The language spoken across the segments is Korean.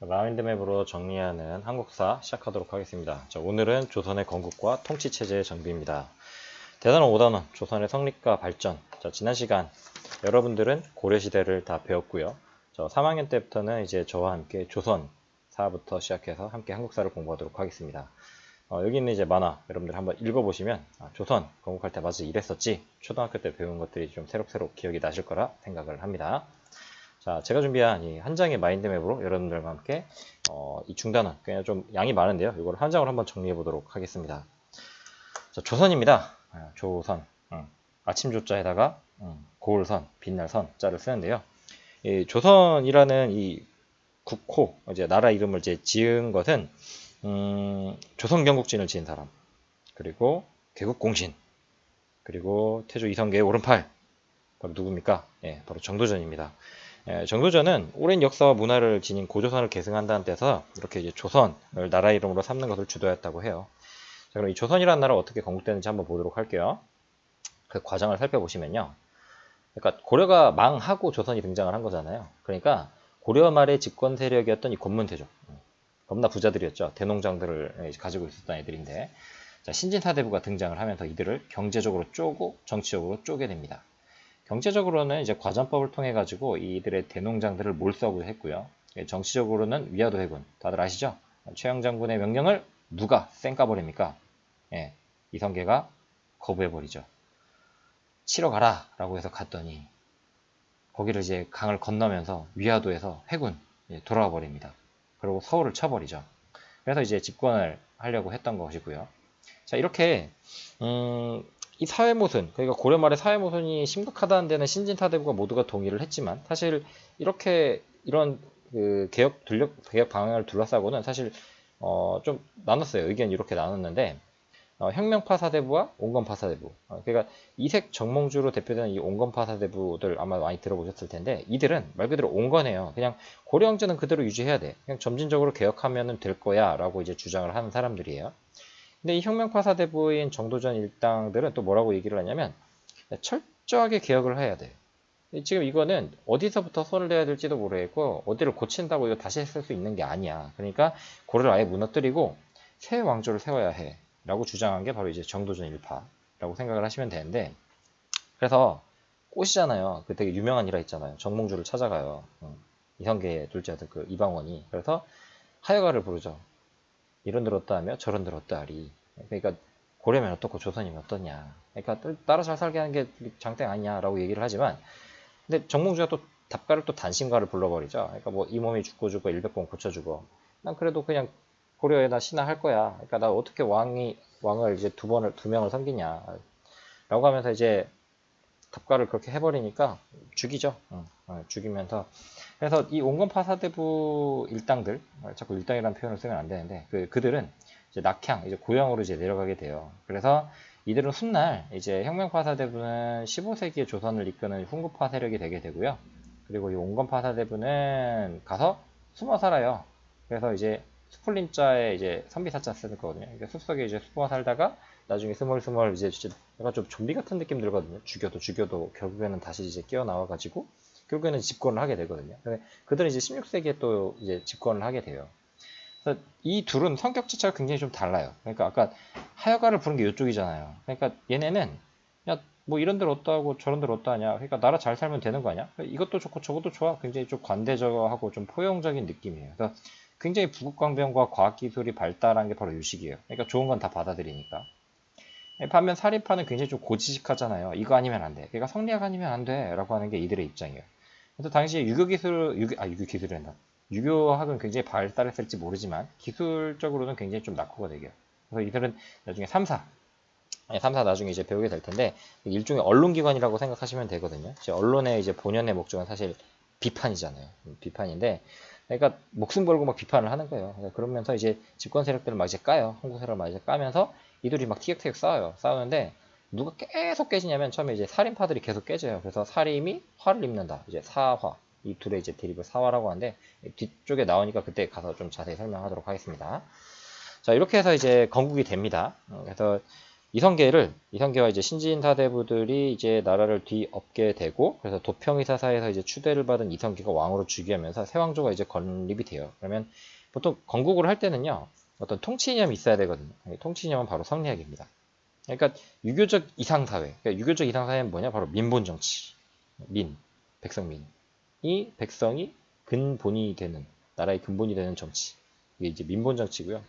마인드맵으로 정리하는 한국사 시작하도록 하겠습니다. 자, 오늘은 조선의 건국과 통치체제의 정비입니다. 대단원 5단원, 조선의 성립과 발전. 자, 지난 시간 여러분들은 고려시대를 다 배웠고요. 3학년 때부터는 이제 저와 함께 조선사부터 시작해서 함께 한국사를 공부하도록 하겠습니다. 여기 있는 이제 만화 여러분들 한번 읽어보시면 조선 건국할 때 맞아 이랬었지, 초등학교 때 배운 것들이 좀 새록새록 기억이 나실 거라 생각을 합니다. 자, 제가 준비한 이 한 장의 마인드맵으로 여러분들과 함께 이 중단원, 그냥 좀 양이 많은데요. 이걸 한 장으로 한번 정리해 보도록 하겠습니다. 자, 조선입니다. 조선. 아침 조자에다가 고을선, 빛날선 자를 쓰는데요. 이 조선이라는 이 국호, 이제 나라 이름을 이제 지은 것은 조선 경국진을 지은 사람, 그리고 개국공신, 그리고 태조 이성계의 오른팔, 바로 누굽니까? 예, 바로 정도전입니다. 정도전은 오랜 역사와 문화를 지닌 고조선을 계승한다는 데서 이렇게 이제 조선을 나라 이름으로 삼는 것을 주도했다고 해요. 자, 그럼 이 조선이라는 나라가 어떻게 건국되는지 한번 보도록 할게요. 그 과정을 살펴보시면요. 그러니까 고려가 망하고 조선이 등장을 한 거잖아요. 그러니까 고려 말의 집권 세력이었던 이 권문태족, 겁나 부자들이었죠. 대농장들을 가지고 있었던 애들인데, 자, 신진사대부가 등장을 하면서 이들을 경제적으로 쪼고 정치적으로 쪼개 됩니다. 경제적으로는 이제 과전법을 통해 가지고 이들의 대농장들을 몰수하고 했고요. 정치적으로는 위화도 해군, 다들 아시죠? 최영 장군의 명령을 누가 쌩까버립니까? 예, 이성계가 거부해버리죠. 치러 가라 라고 해서 갔더니 거기를 이제 강을 건너면서 위화도에서 해군 돌아와 버립니다. 그리고 서울을 쳐버리죠. 그래서 이제 집권을 하려고 했던 것이고요. 자, 이렇게 이 사회 모순, 그러니까 고려 말의 사회 모순이 심각하다는 데는 신진사대부가 모두가 동의를 했지만, 사실 이렇게 이런 그 개혁 방향을 둘러싸고는 사실 좀 나눴어요. 의견이 이렇게 나눴는데, 혁명파사대부와 온건파사대부, 그러니까 이색 정몽주로 대표되는 이 온건파사대부들 아마 많이 들어보셨을 텐데, 이들은 말 그대로 온건해요. 그냥 고려 황제는 그대로 유지해야 돼. 그냥 점진적으로 개혁하면 될 거야 라고 이제 주장을 하는 사람들이에요. 근데 이 혁명파사대부인 정도전 일당들은 또 뭐라고 얘기를 하냐면, 철저하게 개혁을 해야 돼. 지금 이거는 어디서부터 손을 대야 될지도 모르겠고, 어디를 고친다고 이거 다시 쓸 수 있는 게 아니야. 그러니까 고려를 아예 무너뜨리고 새 왕조를 세워야 해 라고 주장한 게 바로 이제 정도전 일파라고 생각을 하시면 되는데, 그래서 꽃이잖아요. 그 되게 유명한 일화 있잖아요. 정몽주를 찾아가요. 이성계의 둘째 아들 그 이방원이. 그래서 하여가를 부르죠. 이런 들었다 하며 저런 들었다 하리. 그러니까 고려면 어떻고 조선이면 어떠냐. 그러니까 따라 잘 살게 하는 게 장땡 아니냐 라고 얘기를 하지만, 근데 정몽주가 또 답가를 또 단신가를 불러버리죠. 그러니까 뭐 이 몸이 죽고 죽어 100번 고쳐주고, 난 그래도 그냥 고려에다 신하할 거야. 그러니까 나 어떻게 왕을 이제 두 명을 섬기냐 라고 하면서 이제 답가를 그렇게 해버리니까 죽이죠. 죽이면서, 그래서 이 온건파사대부 일당들, 자꾸 일당이라는 표현을 쓰면 안 되는데, 그들은 이제 낙향, 이제 고향으로 이제 내려가게 돼요. 그래서 이들은 훗날 이제 혁명파사대부는 15세기의 조선을 이끄는 훈구파 세력이 되게 되고요. 그리고 이 온건파사대부는 가서 숨어 살아요. 그래서 이제 스풀림자에 이제 선비사자 쓰는 거거든요. 그러니까 숲속에 이제 숨어 살다가 나중에 스멀스멀 이제 약간 좀 좀비 같은 느낌 들거든요. 죽여도 결국에는 다시 이제 깨어 나와가지고 결국에는 집권을 하게 되거든요. 그들은 이제 16세기에 또 이제 집권을 하게 돼요. 그래서 이 둘은 성격 자체가 굉장히 좀 달라요. 그러니까 아까 하여가를 부른 게 이쪽이잖아요. 그러니까 얘네는 야, 뭐 이런 데를 어떠하고 저런 데를 어떠하냐. 그러니까 나라 잘 살면 되는 거 아니야? 이것도 좋고 저것도 좋아. 굉장히 좀 관대적하고 좀 포용적인 느낌이에요. 그래서 굉장히 부국강병과 과학기술이 발달한 게 바로 유식이에요. 그러니까 좋은 건 다 받아들이니까. 반면 살인파는 굉장히 좀 고지식하잖아요. 이거 아니면 안 돼. 그러니까 성리학 아니면 안 돼. 라고 하는 게 이들의 입장이에요. 그래서 당시에 유교기술이란다. 유교학은 굉장히 발달했을지 모르지만 기술적으로는 굉장히 좀 낙후가 되게요. 그래서 이들은 나중에 3사 나중에 이제 배우게 될 텐데, 일종의 언론기관이라고 생각하시면 되거든요. 언론의 이제 본연의 목적은 사실 비판이잖아요. 비판인데, 그러니까 목숨 걸고 막 비판을 하는 거예요. 그러면서 이제 집권 세력들을 막 이제 까요. 한국 세력을 막 이제 까면서 이들이 막 티격태격 싸워요. 싸우는데 누가 계속 깨지냐면 처음에 이제 살인파들이 계속 깨져요. 그래서 살인이 화를 입는다. 이제 사화. 이 둘의 이제 대립을 사화라고 하는데, 뒤쪽에 나오니까 그때 가서 좀 자세히 설명하도록 하겠습니다. 자, 이렇게 해서 이제 건국이 됩니다. 그래서 이성계와 이제 신진사대부들이 이제 나라를 뒤엎게 되고, 그래서 도평의사사에서 이제 추대를 받은 이성계가 왕으로 즉위하면서 세왕조가 이제 건립이 돼요. 그러면 보통 건국을 할 때는요, 어떤 통치 이념이 있어야 되거든요. 통치 이념은 바로 성리학입니다. 그러니까 유교적 이상사회, 그러니까 유교적 이상사회는 뭐냐? 바로 민본정치, 백성민. 이 백성이 근본이 되는, 나라의 근본이 되는 정치. 이게 이제 민본정치고요.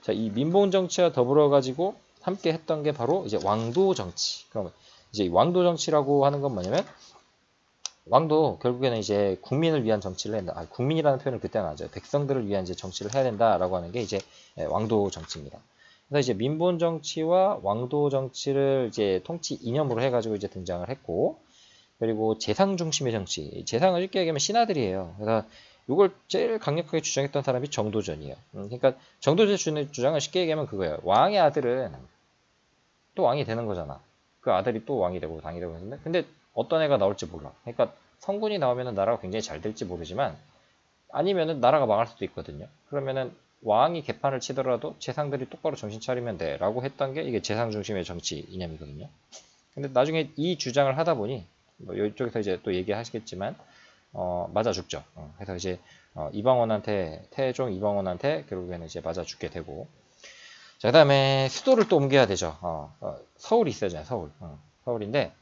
자, 이 민본정치와 더불어 가지고 함께 했던 게 바로 이제 왕도 정치. 그러면 이제 왕도 정치라고 하는 건 뭐냐면, 왕도 결국에는 이제 국민을 위한 정치를 해야 된다. 국민이라는 표현을 그때는 안 하죠. 백성들을 위한 이제 정치를 해야 된다라고 하는 게 이제 왕도 정치입니다. 그래서 이제 민본 정치와 왕도 정치를 이제 통치 이념으로 해가지고 이제 등장을 했고, 그리고 재상 중심의 정치. 재상을 쉽게 얘기하면 신하들이에요. 그래서 이걸 제일 강력하게 주장했던 사람이 정도전이에요. 그러니까 정도전 주장을 쉽게 얘기하면 그거예요. 왕의 아들은 또 왕이 되는 거잖아. 그 아들이 또 왕이 되고 당이 되고 했는데, 근데 어떤 애가 나올지 몰라. 그러니까 성군이 나오면 나라가 굉장히 잘 될지 모르지만, 아니면은 나라가 망할 수도 있거든요. 그러면은 왕이 개판을 치더라도 재상들이 똑바로 정신 차리면 돼 라고 했던 게 이게 재상 중심의 정치 이념이거든요. 근데 나중에 이 주장을 하다 보니, 뭐 이쪽에서 이제 또 얘기하시겠지만, 맞아 죽죠. 그래서 이제 태종 이방원한테 결국에는 이제 맞아 죽게 되고, 자, 그 다음에 수도를 또 옮겨야 되죠. 서울이 있어야죠. 서울인데,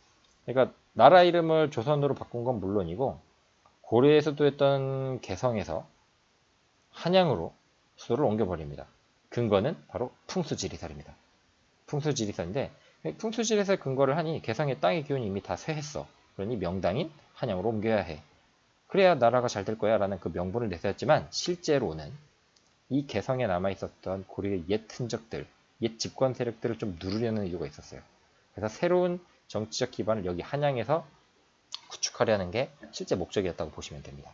그러니까 나라 이름을 조선으로 바꾼 건 물론이고, 고려의 수도였던 개성에서 한양으로 수도를 옮겨버립니다. 근거는 바로 풍수지리설입니다. 풍수지리설인데, 풍수지리설 근거를 하니 개성의 땅의 기운이 이미 다 쇠했어. 그러니 명당인 한양으로 옮겨야 해. 그래야 나라가 잘 될 거야 라는 그 명분을 내세웠지만, 실제로는 이 개성에 남아있었던 고려의 옛 흔적들, 옛 집권 세력들을 좀 누르려는 이유가 있었어요. 그래서 새로운 정치적 기반을 여기 한양에서 구축하려는 게 실제 목적이었다고 보시면 됩니다.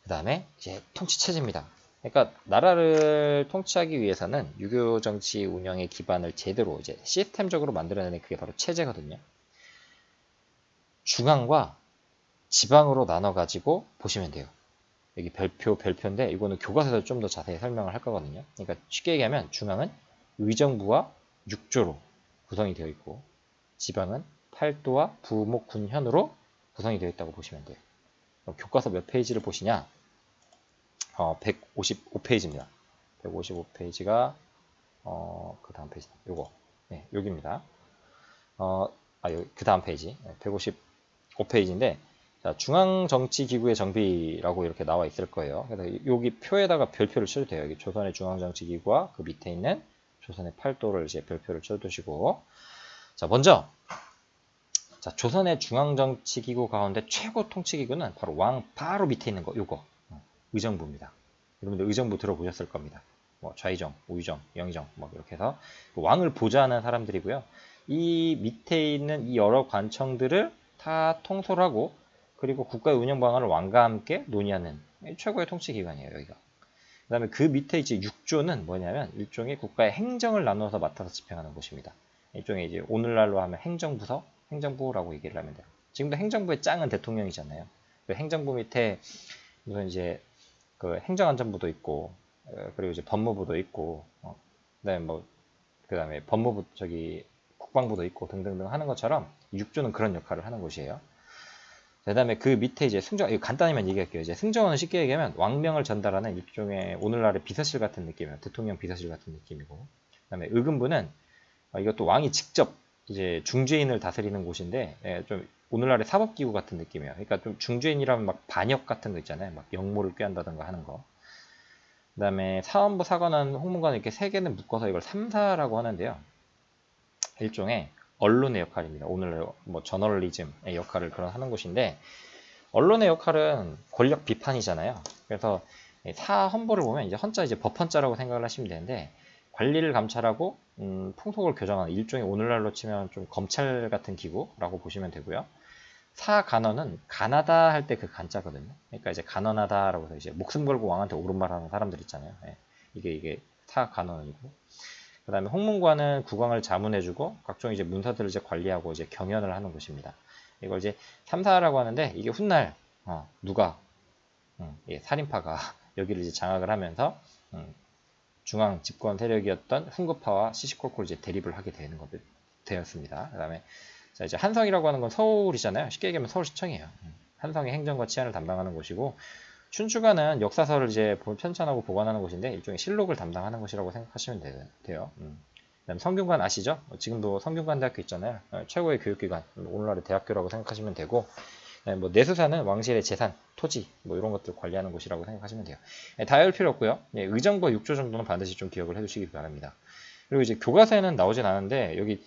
그 다음에 이제 통치체제입니다. 그러니까 나라를 통치하기 위해서는 유교 정치 운영의 기반을 제대로 이제 시스템적으로 만들어내는 그게 바로 체제거든요. 중앙과 지방으로 나눠가지고 보시면 돼요. 여기 별표인데 이거는 교과서에서 좀 더 자세히 설명을 할 거거든요. 그러니까 쉽게 얘기하면 중앙은 의정부와 육조로 구성이 되어 있고, 지방은 팔도와 부목 군현으로 구성이 되어 있다고 보시면 돼요. 교과서 몇 페이지를 보시냐? 155페이지입니다. 155페이지가 그 다음 페이지 요거 여기입니다. 그 다음 페이지 155페이지인데, 자, 중앙정치기구의 정비라고 이렇게 나와 있을 거예요. 그래서 여기 표에다가 별표를 쳐도 돼요. 여기 조선의 중앙정치기구와 그 밑에 있는 조선의 팔도를 이제 별표를 쳐두시고, 자, 먼저 자, 조선의 중앙정치기구 가운데 최고 통치기구는 바로 왕 바로 밑에 있는 거, 요거 의정부입니다. 여러분들 의정부 들어보셨을 겁니다. 뭐 좌의정, 우의정, 영의정 뭐 이렇게 해서 왕을 보좌하는 사람들이고요. 이 밑에 있는 이 여러 관청들을 다 통솔하고, 그리고 국가의 운영 방안을 왕과 함께 논의하는 최고의 통치기관이에요, 여기가. 그 다음에 그 밑에 이제 6조는 뭐냐면 일종의 국가의 행정을 나눠서 맡아서 집행하는 곳입니다. 일종의 이제 오늘날로 하면 행정부서, 행정부라고 얘기를 하면 돼요. 지금도 행정부의 짱은 대통령이잖아요. 그 행정부 밑에 무슨 이제 그 행정안전부도 있고, 그리고 이제 법무부도 있고, 그다음에 법무부 국방부도 있고 등등등 하는 것처럼 6조는 그런 역할을 하는 곳이에요. 그 다음에 그 밑에 이제 이거 간단히만 얘기할게요. 이제 승정원은 쉽게 얘기하면 왕명을 전달하는 일종의 오늘날의 비서실 같은 느낌이에요. 대통령 비서실 같은 느낌이고. 그 다음에 의금부는 이것도 왕이 직접 이제 중죄인을 다스리는 곳인데, 좀 오늘날의 사법기구 같은 느낌이에요. 그러니까 좀 중죄인이라면 막 반역 같은 거 있잖아요. 막 역모를 꾀한다든가 하는 거. 그 다음에 사원부, 사관원, 홍문관 이렇게 세 개는 묶어서 이걸 3사라고 하는데요. 일종의 언론의 역할입니다. 오늘 뭐 저널리즘의 역할을 하는 곳인데, 언론의 역할은 권력 비판이잖아요. 그래서 사헌부를 보면 이제 헌자 이제 법헌자라고 생각을 하시면 되는데, 관리를 감찰하고 풍속을 교정하는 일종의 오늘날로 치면 좀 검찰 같은 기구라고 보시면 되고요. 사간언은 가나다 할 때 그 간자거든요. 그러니까 이제 간언하다라고 해서 이제 목숨 걸고 왕한테 옳은 말하는 사람들 있잖아요. 이게 사간언이고. 그 다음에 홍문관은 국왕을 자문해주고 각종 이제 문서들을 이제 관리하고 이제 경연을 하는 곳입니다. 이걸 이제 3사라고 하는데, 이게 훗날 누가 살인파가 여기를 이제 장악을 하면서 중앙 집권 세력이었던 훈구파와 시시콜콜 이제 대립을 하게 되는 것 되었습니다. 그다음에 자, 이제 한성이라고 하는 건 서울이잖아요. 쉽게 얘기하면 서울시청이에요. 한성의 행정과 치안을 담당하는 곳이고, 춘추관은 역사서를 이제 편찬하고 보관하는 곳인데 일종의 실록을 담당하는 곳이라고 생각하시면 돼요. 그다음 성균관 아시죠? 지금도 성균관대학교 있잖아요. 최고의 교육기관, 오늘날의 대학교라고 생각하시면 되고, 뭐 내수사는 왕실의 재산, 토지 뭐 이런 것들 관리하는 곳이라고 생각하시면 돼요. 다 외울 필요 없고요. 의정부 6조 정도는 반드시 좀 기억을 해두시기 바랍니다. 그리고 이제 교과서에는 나오진 않은데 여기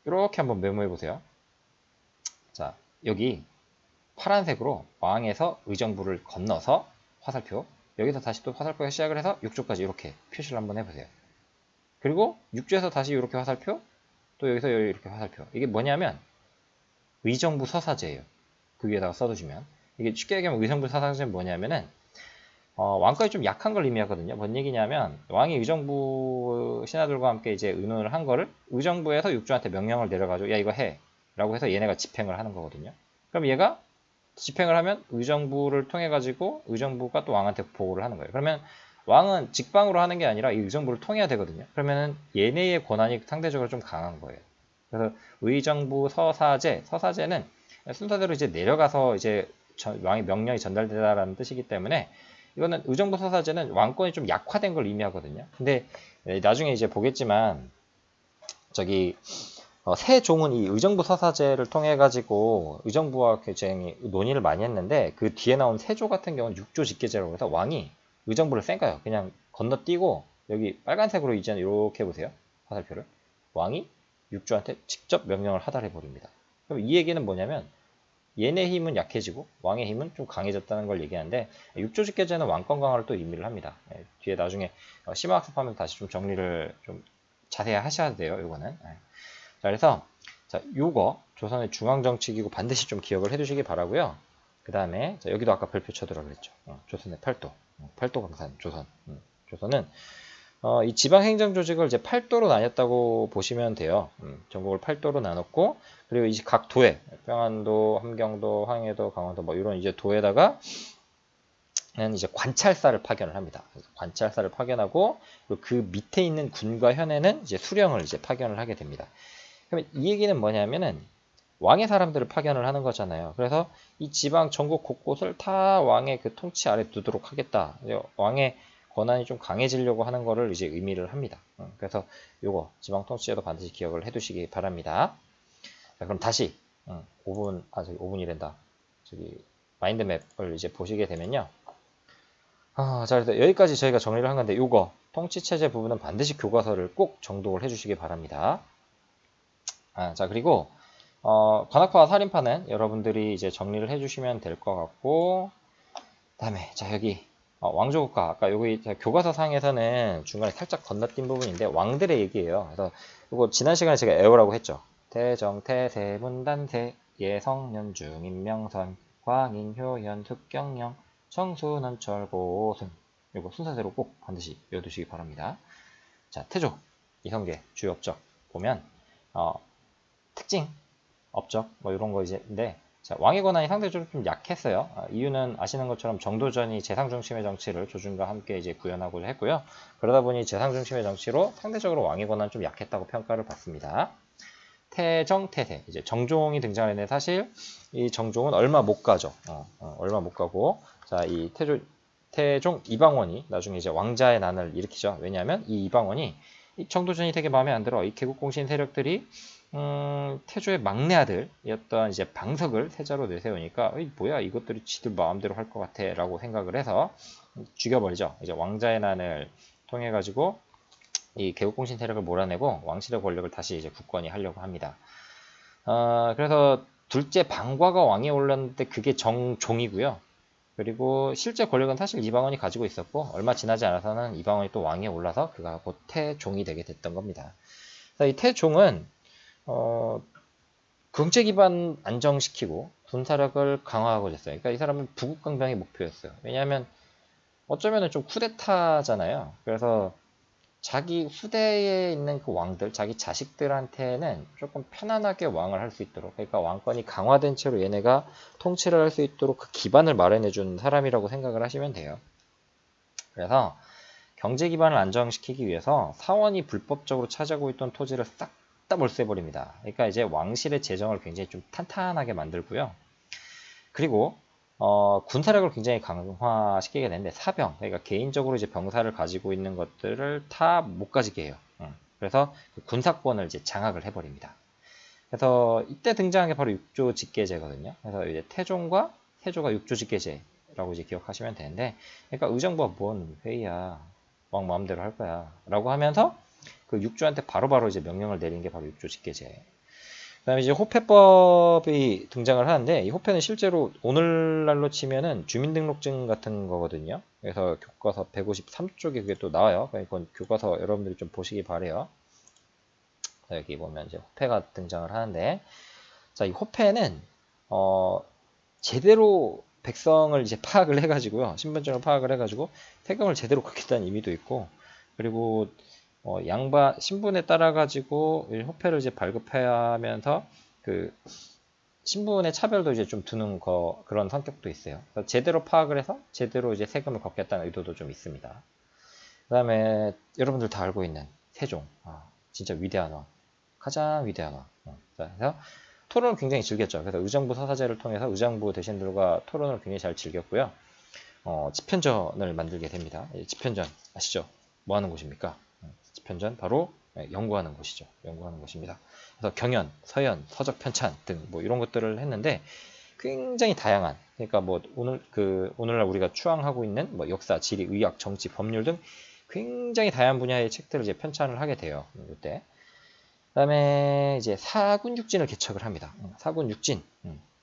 이렇게 한번 메모해 보세요. 자, 여기 파란색으로 왕에서 의정부를 건너서 화살표, 여기서 다시 또 화살표가 시작을 해서 6조까지 이렇게 표시를 한번 해보세요. 그리고 6조에서 다시 이렇게 화살표, 또 여기서 이렇게 화살표. 이게 뭐냐면 의정부 서사제예요. 그 위에다가 써두시면. 이게 쉽게 얘기하면 의정부 서사제는 뭐냐면은 왕권이 좀 약한 걸 의미하거든요. 뭔 얘기냐면 왕이 의정부 신하들과 함께 이제 의논을 한 거를 의정부에서 육조한테 명령을 내려가지고 야 이거 해 라고 해서 얘네가 집행을 하는 거거든요. 그럼 얘가 집행을 하면 의정부를 통해 가지고 의정부가 또 왕한테 보고를 하는 거예요. 그러면 왕은 직방으로 하는 게 아니라 이 의정부를 통해야 되거든요. 그러면은 얘네의 권한이 상대적으로 좀 강한 거예요. 그래서 의정부 서사제는 순서대로 이제 내려가서 이제 왕의 명령이 전달되다라는 뜻이기 때문에 이거는 의정부 서사제는 왕권이 좀 약화된 걸 의미하거든요. 근데 나중에 이제 보겠지만 저기 세종은 이 의정부 서사제를 통해 가지고 의정부와 굉장히 논의를 많이 했는데 그 뒤에 나온 세조 같은 경우는 6조 직계제라고 해서 왕이 의정부를 쌩 까요. 그냥 건너뛰고 여기 빨간색으로 이제는 이렇게 보세요. 화살표를. 왕이 6조한테 직접 명령을 하달해 버립니다. 그럼 이 얘기는 뭐냐면 얘네 힘은 약해지고 왕의 힘은 좀 강해졌다는 걸 얘기하는데 6조 직계제는 왕권 강화를 또 의미를 합니다. 뒤에 나중에 심화학습하면 다시 좀 정리를 좀 자세히 하셔야 돼요. 이거는. 자, 그래서 자, 요거 조선의 중앙정치기구 반드시 좀 기억을 해두시기 바라고요. 그 다음에 여기도 아까 별표 쳐두라 그랬죠. 조선의 팔도, 팔도 강산 조선. 조선은 이 지방행정조직을 이제 8도로 나눴다고 보시면 돼요. 전국을 8도로 나눴고, 그리고 이제 각 도에, 평안도, 함경도, 황해도, 강원도, 뭐 이런 이제 도에다가 이제 관찰사를 파견을 합니다. 관찰사를 파견하고, 그 밑에 있는 군과 현에는 이제 수령을 이제 파견을 하게 됩니다. 그러면 이 얘기는 뭐냐면은 왕의 사람들을 파견을 하는 거잖아요. 그래서 이 지방 전국 곳곳을 다 왕의 그 통치 아래 두도록 하겠다. 왕의 권한이 좀 강해지려고 하는 거를 이제 의미를 합니다. 그래서 요거 지방 통치제도 반드시 기억을 해두시기 바랍니다. 자, 그럼 다시 5분 저기 5분이란다. 저기 마인드맵을 이제 보시게 되면요. 자, 그래서 여기까지 저희가 정리를 한 건데 요거 통치체제 부분은 반드시 교과서를 꼭 정독을 해주시기 바랍니다. 자, 그리고 관악파와 살인파는 여러분들이 이제 정리를 해주시면 될 것 같고, 다음에 자 여기 왕조국가 아까 여기 교과서 상에서는 중간에 살짝 건너뛴 부분인데 왕들의 얘기예요. 그래서 이거 지난 시간에 제가 애호라고 했죠. 태정, 태세, 문단세, 예성, 연중, 임명선, 광인, 효연, 특경영, 청순원, 철고승. 이거 순서대로 꼭 반드시 외워두시기 바랍니다. 자, 태조, 이성계, 주요 업적 보면 특징, 업적 뭐 이런 거 이제인데 자, 왕의 권한이 상대적으로 좀 약했어요. 이유는 아시는 것처럼 정도전이 재상 중심의 정치를 조준과 함께 이제 구현하고자 했고요. 그러다 보니 재상 중심의 정치로 상대적으로 왕의 권한이 좀 약했다고 평가를 받습니다. 태정, 태세 이제 정종이 등장하는데 사실 이 정종은 얼마 못 가죠. 얼마 못 가고 자, 이 태종 이방원이 나중에 이제 왕자의 난을 일으키죠. 왜냐하면 이 이방원이 이 정도전이 되게 마음에 안 들어. 이 개국공신 세력들이 태조의 막내 아들이었던 이제 방석을 세자로 내세우니까 뭐야 이것들이 지들 마음대로 할 것 같아 라고 생각을 해서 죽여버리죠. 이제 왕자의 난을 통해 가지고 이 개국공신 세력을 몰아내고 왕실의 권력을 다시 이제 굳건히 하려고 합니다. 그래서 둘째 방과가 왕에 올랐는데 그게 정종이고요. 그리고 실제 권력은 사실 이방원이 가지고 있었고 얼마 지나지 않아서는 이방원이 또 왕에 올라서 그가 곧 태종이 되게 됐던 겁니다. 그래서 이 태종은 경제 기반 안정시키고 군사력을 강화하고 있어요. 그러니까 이 사람은 부국강병의 목표였어요. 왜냐하면 어쩌면 좀 쿠데타잖아요. 그래서 자기 후대에 있는 그 왕들, 자기 자식들한테는 조금 편안하게 왕을 할 수 있도록, 그러니까 왕권이 강화된 채로 얘네가 통치를 할 수 있도록 그 기반을 마련해 준 사람이라고 생각을 하시면 돼요. 그래서 경제 기반을 안정시키기 위해서 사원이 불법적으로 차지하고 있던 토지를 싹 다 몰수해버립니다. 그러니까 이제 왕실의 재정을 굉장히 좀 탄탄하게 만들고요. 그리고 군사력을 굉장히 강화시키게 되는데 사병, 그러니까 개인적으로 이제 병사를 가지고 있는 것들을 다 못 가지게 해요. 그래서 그 군사권을 이제 장악을 해버립니다. 그래서 이때 등장한 게 바로 육조 직계제거든요. 그래서 이제 태종과 세조가 육조 직계제라고 이제 기억하시면 되는데, 그러니까 의정부가 뭔 회의야, 왕 마음대로 할 거야, 라고 하면서 그 육조한테 바로바로 이제 명령을 내린 게 바로 육조 직계제. 그다음에 이제 호패법이 등장을 하는데, 이 호패는 실제로 오늘날로 치면은 주민등록증 같은 거거든요. 그래서 교과서 153쪽에 그게 또 나와요. 그러니까 교과서 여러분들이 좀 보시기 바래요. 여기 보면 이제 호패가 등장을 하는데, 자, 이 호패는 제대로 백성을 이제 파악을 해가지고요, 신분증을 파악을 해가지고 세금을 제대로 걷겠다는 의미도 있고, 그리고 양반 신분에 따라 가지고 호패를 이제 발급해야 하면서 그 신분의 차별도 이제 좀 두는 그런 성격도 있어요. 제대로 파악을 해서 제대로 이제 세금을 걷겠다는 의도도 좀 있습니다. 그다음에 여러분들 다 알고 있는 세종, 진짜 위대한 왕, 가장 위대한 왕. 그래서 토론을 굉장히 즐겼죠. 그래서 의정부 서사제를 통해서 의정부 대신들과 토론을 굉장히 잘 즐겼고요. 집현전을 만들게 됩니다. 집현전 아시죠? 뭐 하는 곳입니까? 집현전 바로 연구하는 곳이죠. 연구하는 곳입니다. 그래서 경연, 서연, 서적 편찬 등 뭐 이런 것들을 했는데 굉장히 다양한, 그러니까 뭐 오늘날 우리가 추앙하고 있는 뭐 역사, 지리, 의학, 정치, 법률 등 굉장히 다양한 분야의 책들을 이제 편찬을 하게 돼요. 이때. 그다음에 이제 사군육진을 개척을 합니다. 사군육진.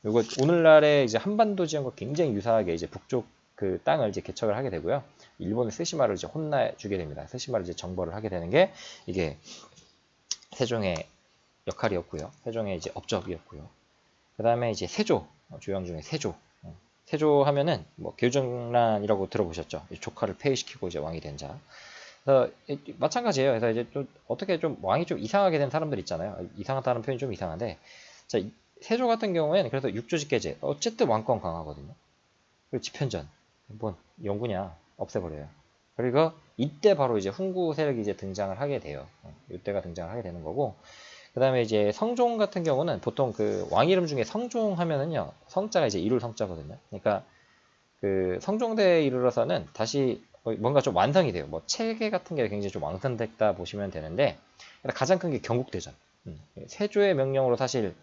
이거 오늘날의 이제 한반도 지형과 굉장히 유사하게 이제 북쪽 그 땅을 이제 개척을 하게 되고요. 일본의 스시마를 이제 혼내주게 됩니다. 스시마를 이제 정벌을 하게 되는 게 이게 세종의 역할이었고요. 세종의 이제 업적이었고요. 그 다음에 이제 세조, 조영 중에 세조. 세조 하면은 뭐 개우정란이라고 들어보셨죠? 조카를 폐위시키고 이제 왕이 된 자. 그래서 마찬가지예요. 그래서 이제 또 어떻게 좀 왕이 좀 이상하게 된 사람들 있잖아요. 이상하다는 표현이 좀 이상한데, 자, 세조 같은 경우에는 그래서 육조직계제, 어쨌든 왕권 강하거든요. 그리고 집현전, 뭔 연구냐, 없애버려요. 그리고 이때 바로 이제 훈구 세력이 이제 등장을 하게 돼요. 이때가 등장을 하게 되는 거고, 그 다음에 이제 성종 같은 경우는 보통 그 왕 이름 중에 성종 하면은요, 성자가 이제 이룰 성자거든요. 그러니까 그 성종대에 이르러서는 다시 뭔가 좀 완성이 돼요. 뭐 체계 같은 게 굉장히 좀 완성됐다 보시면 되는데, 가장 큰 게 경국대전. 세조의 명령으로 사실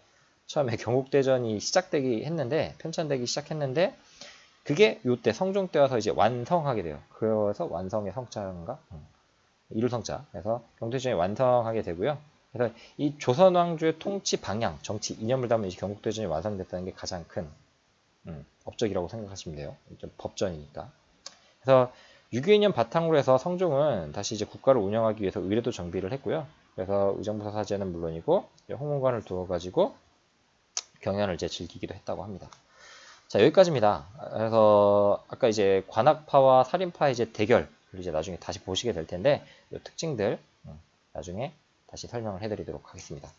처음에 경국대전이 시작되기 했는데, 편찬되기 시작했는데, 그게 요때 성종 때 와서 이제 완성하게 돼요. 그래서 완성의 성자인가? 이룰 성자. 그래서 경국대전이 완성하게 되고요. 그래서 이 조선 왕조의 통치 방향, 정치 이념을 담은 이 경국대전이 완성됐다는 게 가장 큰 업적이라고 생각하시면 돼요. 좀 법전이니까. 그래서 유교이념 바탕으로 해서 성종은 다시 이제 국가를 운영하기 위해서 의례도 정비를 했고요. 그래서 의정부 서사제는 물론이고 홍문관을 두어가지고 경연을 이제 즐기기도 했다고 합니다. 자, 여기까지입니다. 그래서 아까 이제 관악파와 살인파의 이제 대결을 이제 나중에 다시 보시게 될 텐데, 이 특징들 나중에 다시 설명을 해드리도록 하겠습니다.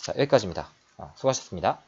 자, 여기까지입니다. 수고하셨습니다.